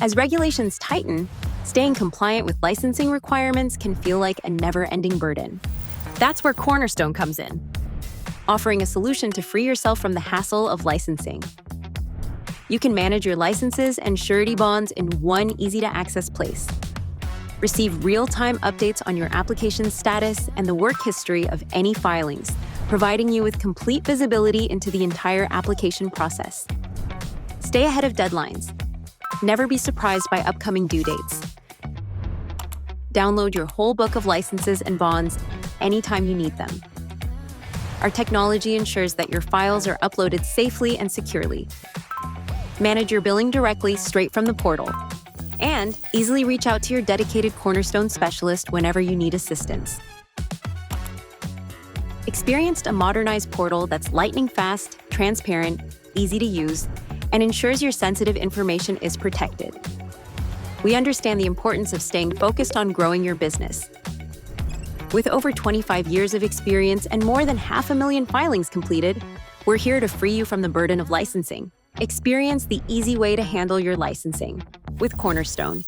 As regulations tighten, staying compliant with licensing requirements can feel like a never-ending burden. That's where Cornerstone comes in, offering a solution to free yourself from the hassle of licensing. You can manage your licenses and surety bonds in one easy-to-access place. Receive real-time updates on your application status and the work history of any filings, providing you with complete visibility into the entire application process. Stay ahead of deadlines. Never be surprised by upcoming due dates. Download your whole book of licenses and bonds anytime you need them. Our technology ensures that your files are uploaded safely and securely. Manage your billing directly straight from the portal. And easily reach out to your dedicated Cornerstone specialist whenever you need assistance. Experienced a modernized portal that's lightning fast, transparent, easy to use, and ensures your sensitive information is protected. We understand the importance of staying focused on growing your business. With over 25 years of experience and more than 500,000 filings completed, we're here to free you from the burden of licensing. Experience the easy way to handle your licensing with Cornerstone.